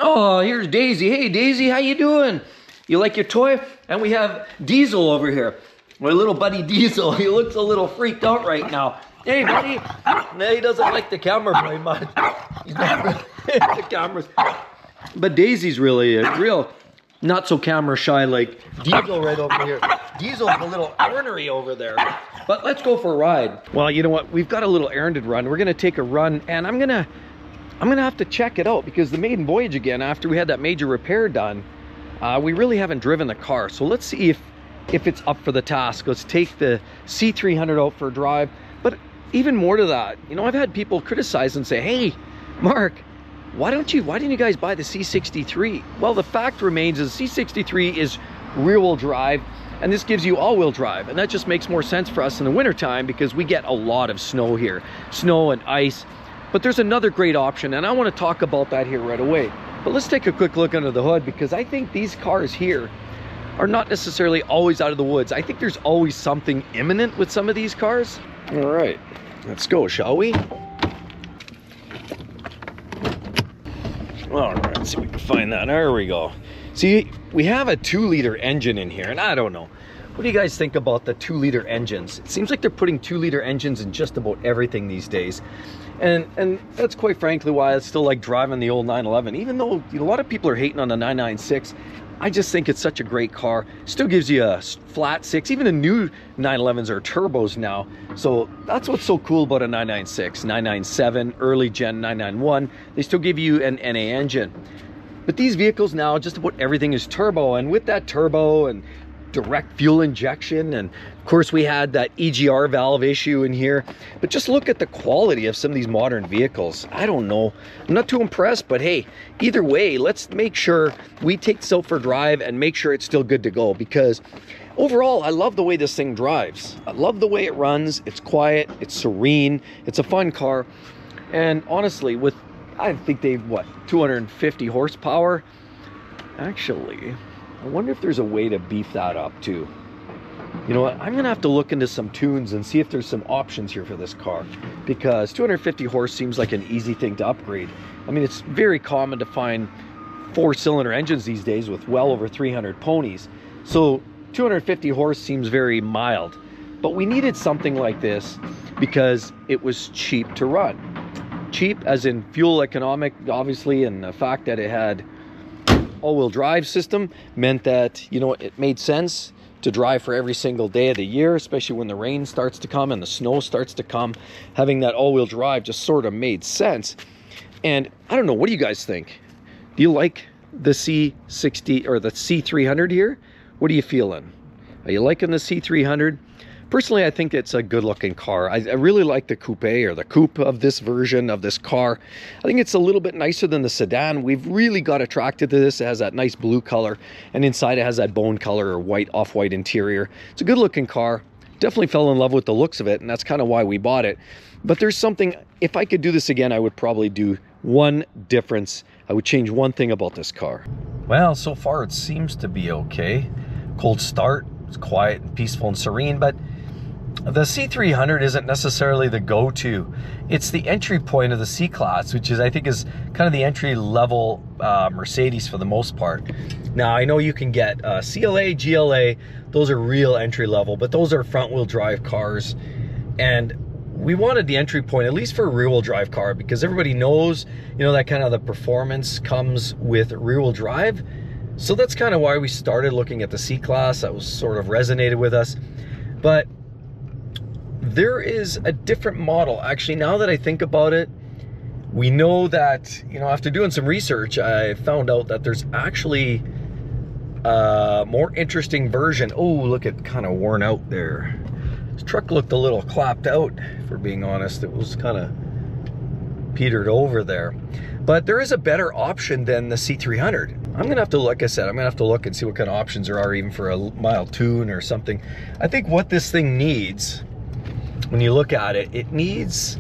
Oh, here's Daisy. Hey, Daisy, how you doing? You like your toy? And we have Diesel over here. My little buddy Diesel. He looks a little freaked out right now. Hey, buddy. No, he doesn't like the camera very much. He's not really into the cameras. But Daisy's really a real not so camera shy like Diesel right over here. Diesel's a little ornery over there. But let's go for a ride. Well, you know what? We've got a little errand to run. We're gonna take a run, and I'm gonna have to check it out, because the maiden voyage again, after we had that major repair done, we really haven't driven the car. So let's see if it's up for the task. Let's take the C300 out for a drive. But even more to that, you know, I've had people criticize and say, hey, Mark, why didn't you guys buy the C63? Well, the fact remains is the C63 is rear-wheel drive, and this gives you all-wheel drive, and that just makes more sense for us in the wintertime, because we get a lot of snow here, snow and ice. But there's another great option, and I want to talk about that here right away. But let's take a quick look under the hood, because I think these cars here are not necessarily always out of the woods. I think there's always something imminent with some of these cars. All right, let's go, shall we? All right, let's see if we can find that. There we go. See, we have a 2-liter engine in here, and I don't know. What do you guys think about the 2-liter engines? It seems like they're putting 2-liter engines in just about everything these days. And that's quite frankly why I still like driving the old 911. Even though a lot of people are hating on the 996, I just think it's such a great car. Still gives you a flat 6. Even the new 911s are turbos now. So that's what's so cool about a 996, 997, early gen 991. They still give you an NA engine. But these vehicles now, just about everything is turbo. And with that turbo and direct fuel injection, and of course we had that EGR valve issue in here, but just look at the quality of some of these modern vehicles. I don't know, I'm not too impressed, but hey, either way, let's make sure we take this out for a drive and make sure it's still good to go, because overall I love the way this thing drives. I love the way it runs. It's quiet, it's serene, it's a fun car. And honestly, with, I think they've, what, 250 horsepower? Actually, I wonder if there's a way to beef that up too. You know what, I'm gonna have to look into some tunes and see if there's some options here for this car, because 250 horse seems like an easy thing to upgrade. I mean, it's very common to find 4-cylinder engines these days with well over 300 ponies. So 250 horse seems very mild, but we needed something like this because it was cheap to run. Cheap as in fuel economic, obviously, and the fact that it had all-wheel drive system meant that, you know, it made sense to drive for every single day of the year, especially when the rain starts to come and the snow starts to come. Having that all-wheel drive just sort of made sense. And I don't know, what do you guys think? Do you like the C60 or the C300 here? What are you feeling? Are you liking the C300? Personally, I think it's a good-looking car. I really like the coupe, or the coupe of this version of this car. I think it's a little bit nicer than the sedan. We've really got attracted to this. It has that nice blue color, and inside it has that bone color or white, off-white interior. It's a good-looking car. Definitely fell in love with the looks of it, and that's kind of why we bought it. But there's something, if I could do this again, I would probably do one difference. I would change one thing about this car. Well, so far it seems to be okay. Cold start. It's quiet and peaceful and serene, but the C300 isn't necessarily the go-to. It's the entry point of the C-Class, which is, I think, is kind of the entry-level Mercedes for the most part. Now, I know you can get CLA, GLA, those are real entry-level, but those are front-wheel drive cars. And we wanted the entry point, at least for a rear-wheel drive car, because everybody knows, you know, that kind of the performance comes with rear-wheel drive. So that's kind of why we started looking at the C-Class. That was sort of resonated with us. But there is a different model. Actually, now that I think about it, we know that, you know, after doing some research, I found out that there's actually a more interesting version. Oh, look, it kind of worn out there. This truck looked a little clapped out, if we're being honest. It was kind of petered over there. But there is a better option than the C300. I'm gonna have to, like I said, I'm gonna have to look and see what kind of options there are, even for a mild tune or something. I think what this thing needs, when you look at it, it needs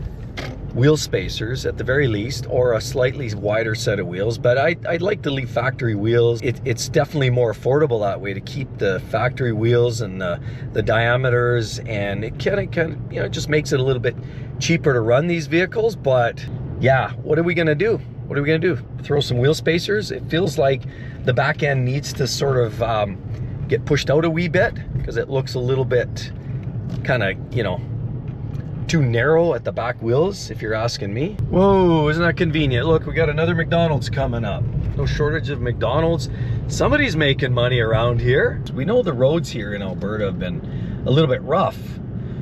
wheel spacers at the very least, or a slightly wider set of wheels. But I'd like to leave factory wheels. It's definitely more affordable that way, to keep the factory wheels and the diameters, and it kind of, you know, it just makes it a little bit cheaper to run these vehicles. But yeah, what are we gonna do? what are we gonna do? Throw some wheel spacers? It feels like the back end needs to sort of get pushed out a wee bit because it looks a little bit kind of, you know, too narrow at the back wheels, if you're asking me. Whoa, isn't that convenient? Look, we got another McDonald's coming up. No shortage of McDonald's. Somebody's making money around here. We know the roads here in Alberta have been a little bit rough.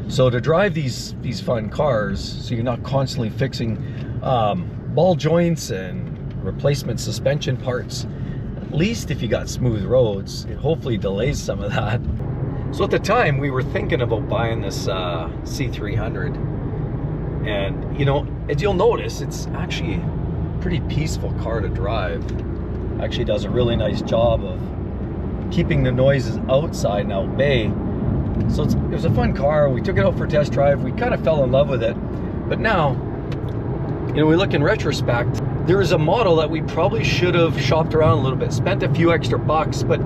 So to drive these fun cars, so you're not constantly fixing ball joints and replacement suspension parts, at least if you got smooth roads, it hopefully delays some of that. So at the time, we were thinking about buying this C300. And, you know, as you'll notice, it's actually a pretty peaceful car to drive. Actually does a really nice job of keeping the noises outside and out bay. So it was a fun car. We took it out for a test drive. We kind of fell in love with it. But now, you know, we look in retrospect, there is a model that we probably should have shopped around a little bit, spent a few extra bucks, but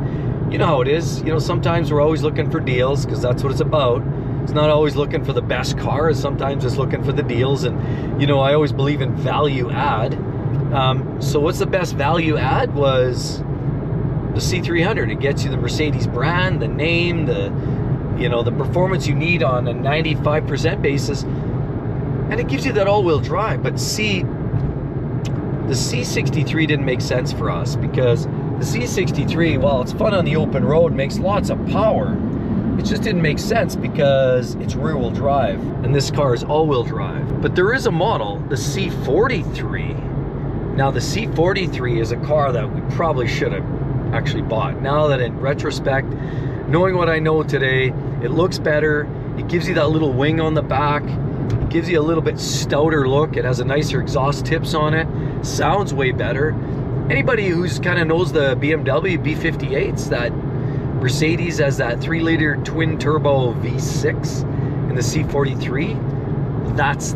you know how it is. You know, sometimes we're always looking for deals because that's what it's about. It's not always looking for the best car. Sometimes it's looking for the deals. And, you know, I always believe in value add. So what's the best value add was the C300. It gets you the Mercedes brand, the name, you know, the performance you need on a 95% basis. And it gives you that all-wheel drive. But see, the C63 didn't make sense for us because the C63, while it's fun on the open road, makes lots of power, it just didn't make sense because it's rear-wheel drive, and this car is all-wheel drive. But there is a model, the C43. Now, the C43 is a car that we probably should have actually bought. Now that in retrospect, knowing what I know today, it looks better. It gives you that little wing on the back. It gives you a little bit stouter look. It has a nicer exhaust tips on it. Sounds way better. Anybody who's kind of knows the BMW B58s, that Mercedes has that 3-liter twin turbo V6 in the C43, that's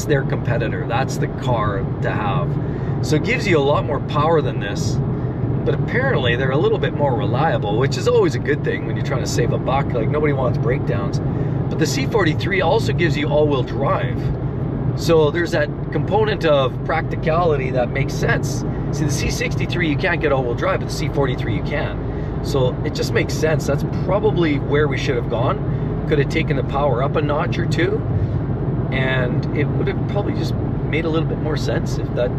their competitor. That's the car to have. So it gives you a lot more power than this, but apparently they're a little bit more reliable, which is always a good thing when you're trying to save a buck. Like, nobody wants breakdowns. But the C43 also gives you all-wheel drive. So there's that component of practicality that makes sense. See, the C63 you can't get all-wheel drive, but the C43 you can. So it just makes sense. That's probably where we should have gone. Could have taken the power up a notch or two, and it would have probably just made a little bit more sense if that,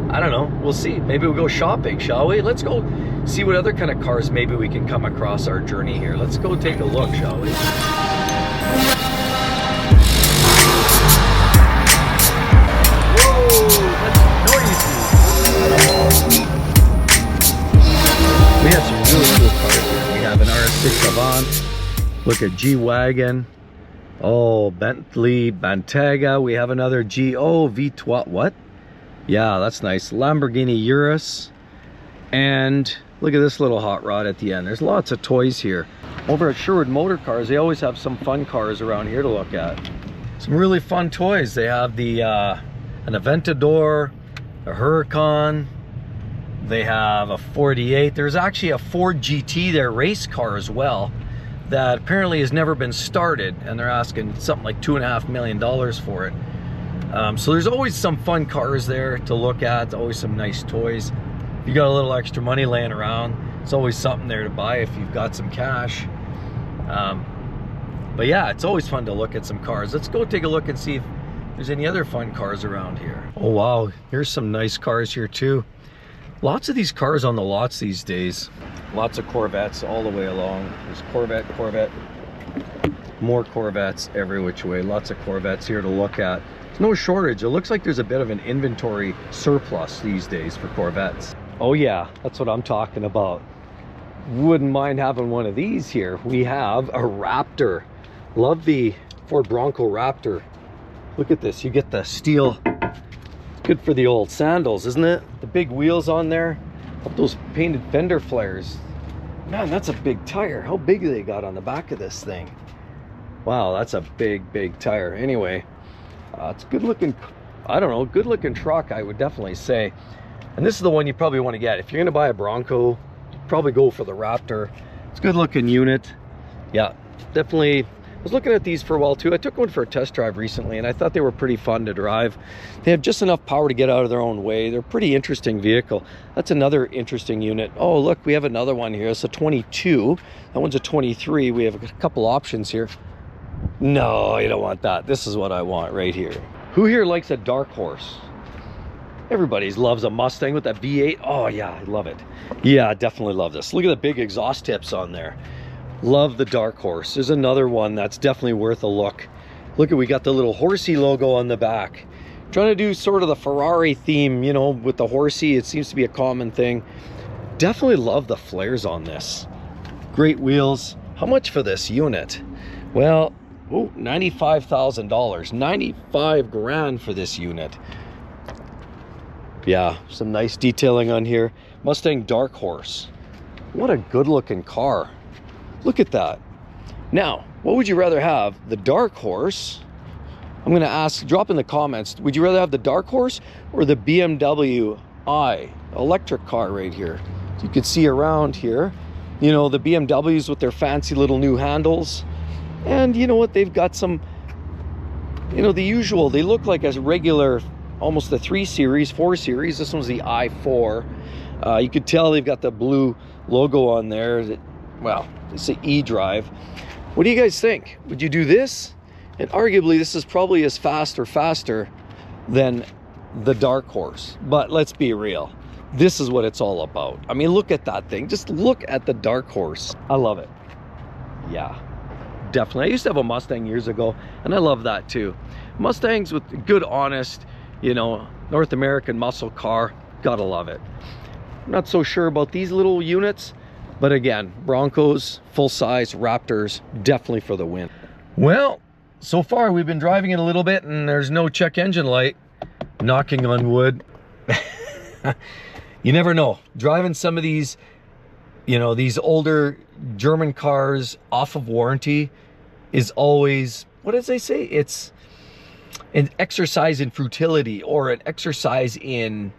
I don't know, we'll see. Maybe we'll go shopping, shall we? Let's go see what other kind of cars maybe we can come across our journey here. Let's go take a look, shall we? We have some really cool cars here. We have an RS6 Avant. Look at G-Wagon. Oh, Bentley Bentayga. We have another V12. What? Yeah, that's nice. Lamborghini Urus. And look at this little hot rod at the end. There's lots of toys here. Over at Sherwood Motor Cars, they always have some fun cars around here to look at. Some really fun toys. They have the an Aventador, a Huracan. They have a 48. There's actually a Ford GT, their race car as well, that apparently has never been started, and they're asking something like $2.5 million for it. So there's always some fun cars there to look at, always some nice toys. If you got a little extra money laying around, it's always something there to buy if you've got some cash. But yeah, it's always fun to look at some cars. Let's go take a look and see if there's any other fun cars around here. Oh wow, here's some nice cars here too. Lots of these cars on the lots these days. Lots of Corvettes all the way along. There's Corvette, more Corvettes every which way. Lots of Corvettes here to look at. There's no shortage. It looks like there's a bit of an inventory surplus these days for Corvettes. Oh yeah, that's what I'm talking about. Wouldn't mind having one of these here. We have a Raptor. Love the Ford Bronco Raptor. Look at this, you get the steel. It's good for the old sandals, isn't it? The big wheels on there. Up those painted fender flares. Man, that's a big tire. How big they got on the back of this thing? Wow, that's a big tire. Anyway, it's good looking, I don't know, good looking truck, I would definitely say. And this is the one you probably want to get. If you're gonna buy a Bronco, probably go for the Raptor. It's a good looking unit. Yeah, definitely I was looking at these for a while too. I took one for a test drive recently and I thought they were pretty fun to drive. They have just enough power to get out of their own way. They're a pretty interesting vehicle. That's another interesting unit. Oh, look, we have another one here. It's a 22. That one's a 23. We have a couple options here. No, you don't want that. This is what I want right here. Who here likes a Dark Horse? Everybody loves a Mustang with that V8. Oh yeah, I love it. Yeah, I definitely love this. Look at the big exhaust tips on there. Love the Dark Horse. There's another one that's definitely worth a look. Look at, we got the little horsey logo on the back. Trying to do sort of the Ferrari theme, you know, with the horsey. It seems to be a common thing. Definitely love the flares on this. Great wheels. How much for this unit? Well, oh, $95,000. 95 grand for this unit. Yeah, some nice detailing on here. Mustang Dark Horse. What a good looking car. Look at that. Now, what would you rather have? The Dark Horse? I'm gonna ask, drop in the comments, would you rather have the Dark Horse or the BMW i electric car right here? So you can see around here, you know, the BMWs with their fancy little new handles. And you know what, they've got some, you know, the usual, they look like a regular, almost the 3 Series, 4 Series. This one's the i4. You could tell they've got the blue logo on there. Well, it's an e-drive. What do you guys think? Would you do this? And arguably this is probably as fast or faster than the Dark Horse. But let's be real. This is what it's all about. I mean, look at that thing. Just look at the Dark Horse. I love it. Yeah, definitely. I used to have a Mustang years ago, and I love that too. Mustangs with good, honest, you know, North American muscle car. Gotta love it. I'm not so sure about these little units. But again, Broncos, full-size, Raptors, definitely for the win. Well, so far we've been driving it a little bit and there's no check engine light. Knocking on wood. You never know. Driving some of these, you know, these older German cars off of warranty is always, what did they say? It's an exercise in futility or an exercise in,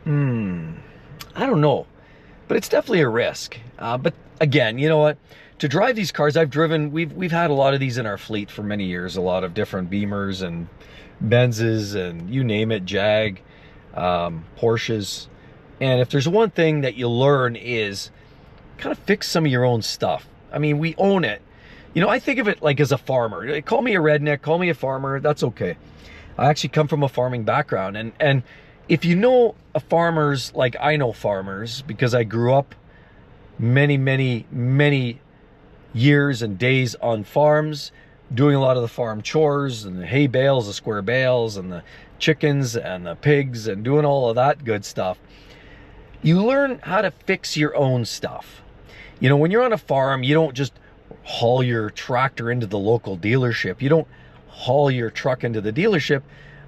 I don't know. But it's definitely a risk. But again, you know what? To drive these cars, I've driven, we've had a lot of these in our fleet for many years, a lot of different Beamers and Benzes and you name it, Jag, Porsches. And if there's one thing that you learn is kind of fix some of your own stuff. I mean, we own it. You know, I think of it like as a farmer. Call me a redneck, call me a farmer, that's okay. I actually come from a farming background, and if you know farmers like I know farmers, because I grew up many years and days on farms, doing a lot of the farm chores and the hay bales, the square bales, and the chickens and the pigs, and doing all of that good stuff. You learn how to fix your own stuff. You know, when you're on a farm, you don't just haul your tractor into the local dealership. You don't haul your truck into the dealership.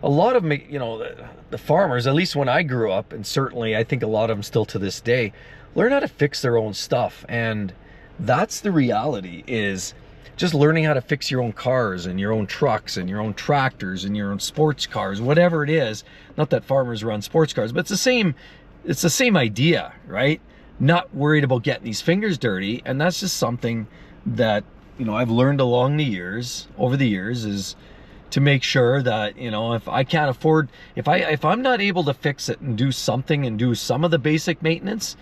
A lot of them, you know, the farmers, at least when I grew up, and certainly I think a lot of them still to this day, learn how to fix their own stuff. And that's the reality, is just learning how to fix your own cars and your own trucks and your own tractors and your own sports cars, whatever it is. Not that farmers run sports cars, but it's the same idea, right? Not worried about getting these fingers dirty. And that's just something that, you know, I've learned along the years, over the years, is to make sure that, you know, if I can't afford, if I'm not able to fix it and do something and do some of the basic maintenance,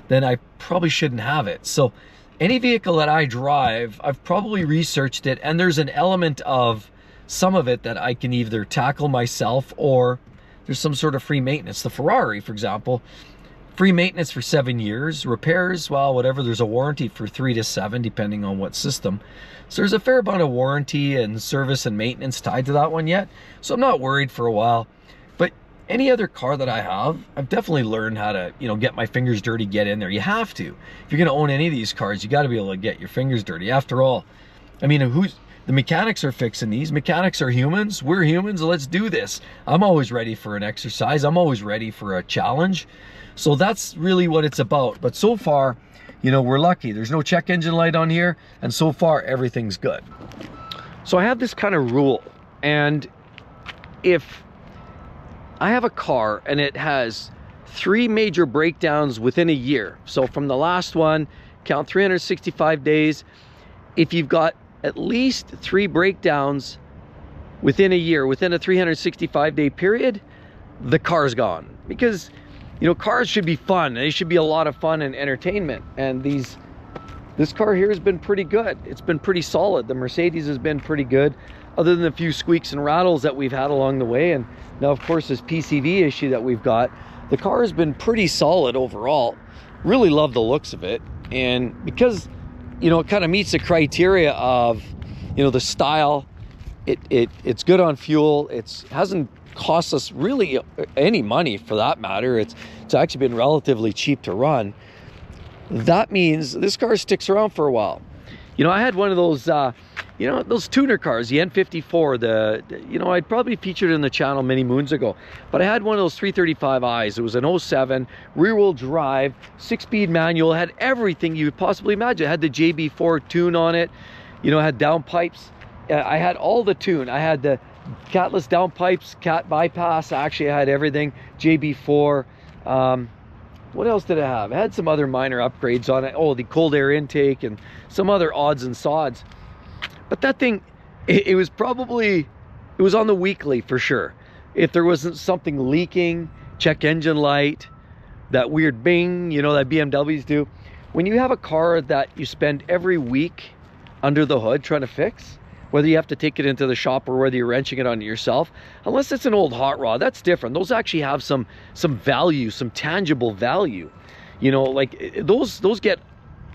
then I probably shouldn't have it. So any vehicle that I drive, I've probably researched it, and there's an element of some of it that I can either tackle myself or there's some sort of free maintenance. The Ferrari, for example, free maintenance for 7 years, repairs, well, whatever, there's a warranty for 3 to 7, depending on what system. So there's a fair amount of warranty and service and maintenance tied to that one yet. So I'm not worried for a while. But any other car that I have, I've definitely learned how to, you know, get my fingers dirty, get in there. You have to. If you're gonna own any of these cars, you gotta be able to get your fingers dirty. After all, I mean, the mechanics are fixing these. Mechanics are humans. We're humans. Let's do this. I'm always ready for an exercise. I'm always ready for a challenge. So that's really what it's about. But so far, you know, we're lucky. There's no check engine light on here, and so far everything's good. So I have this kind of rule, and if I have a car and it has 3 major breakdowns within a year, so from the last one, count 365 days, if you've got at least 3 breakdowns within a year, within a 365-day period, the car's gone. Because, you know, cars should be fun. They should be a lot of fun and entertainment. And this car here has been pretty good. It's been pretty solid. The Mercedes has been pretty good, other than a few squeaks and rattles that we've had along the way. And now, of course, this PCV issue that we've got. The car has been pretty solid overall. Really love the looks of it. And because, you know, it kind of meets the criteria of, you know, the style, it's good on fuel. It hasn't cost us really any money for that matter. It's actually been relatively cheap to run. That means this car sticks around for a while. You know, I had one of those, you know, those tuner cars, the N54, you know, I'd probably featured in the channel many moons ago, but I had one of those 335i's. It was an 07, rear-wheel drive, 6-speed manual, had everything you would possibly imagine. It had the JB4 tune on it, you know, it had downpipes. I had all the tune. I had the catless downpipes, cat bypass. Actually, I had everything, JB4. What else did I have? I had some other minor upgrades on it. Oh, the cold air intake and some other odds and sods. But that thing, it was on the weekly for sure. If there wasn't something leaking, check engine light, that weird bing, you know, that BMWs do. When you have a car that you spend every week under the hood trying to fix, whether you have to take it into the shop or whether you're wrenching it on yourself, unless it's an old hot rod, that's different. Those actually have some value, some tangible value. You know, like those get,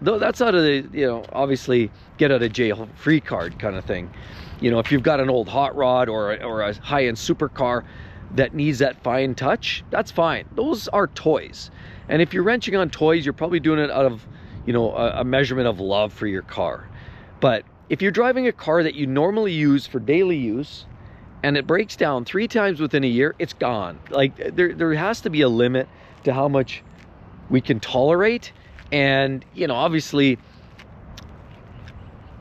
that's out of the, you know, obviously get out of jail free card kind of thing. You know, if you've got an old hot rod or a high-end supercar that needs that fine touch, that's fine. Those are toys. And if you're wrenching on toys, you're probably doing it out of, you know, a measurement of love for your car. But if you're driving a car that you normally use for daily use and it breaks down 3 times within a year, it's gone. Like there has to be a limit to how much we can tolerate. And, you know, obviously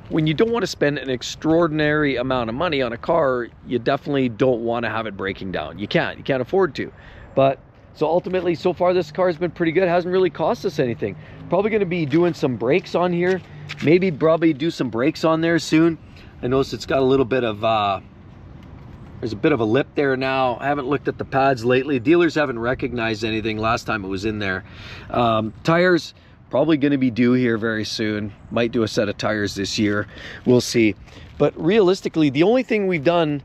when you don't want to spend an extraordinary amount of money on a car, you definitely don't want to have it breaking down. You can't afford to. But so ultimately, so far this car has been pretty good. It hasn't really cost us anything. Probably going to be doing some brakes on here. Maybe probably do some brakes on there soon. I noticed it's got a little bit of there's a bit of a lip there now. I haven't looked at the pads lately. Dealers haven't recognized anything last time it was in there. Tires probably going to be due here very soon. Might do a set of tires this year. We'll see. But realistically, the only thing we've done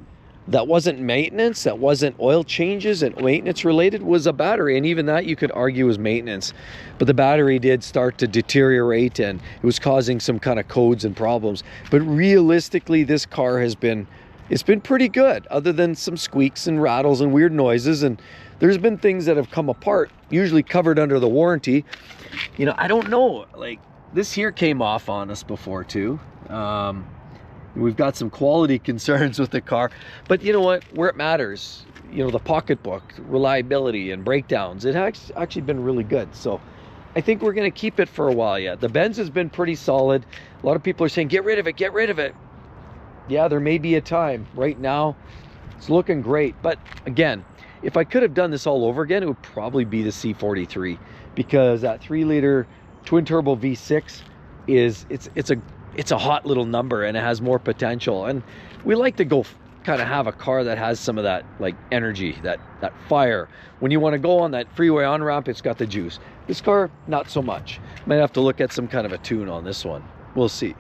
that wasn't maintenance, that wasn't oil changes and maintenance related, was a battery. And even that you could argue was maintenance. But the battery did start to deteriorate and it was causing some kind of codes and problems. But realistically, this car has been, it's been pretty good, other than some squeaks and rattles and weird noises. And there's been things that have come apart, usually covered under the warranty. You know, I don't know, like this here came off on us before too. We've got some quality concerns with the car, but you know what, where it matters, you know, the pocketbook, reliability and breakdowns, it has actually been really good. So I think we're going to keep it for a while yet. The Benz has been pretty solid. A lot of people are saying, get rid of it, get rid of it. Yeah, there may be a time. Right now, it's looking great. But again, if I could have done this all over again, it would probably be the C43, because that 3-liter twin turbo V6 is, it's a hot little number and it has more potential. And we like to go kind of have a car that has some of that like energy, that fire. When you want to go on that freeway on-ramp, it's got the juice. This car, not so much. Might have to look at some kind of a tune on this one. We'll see.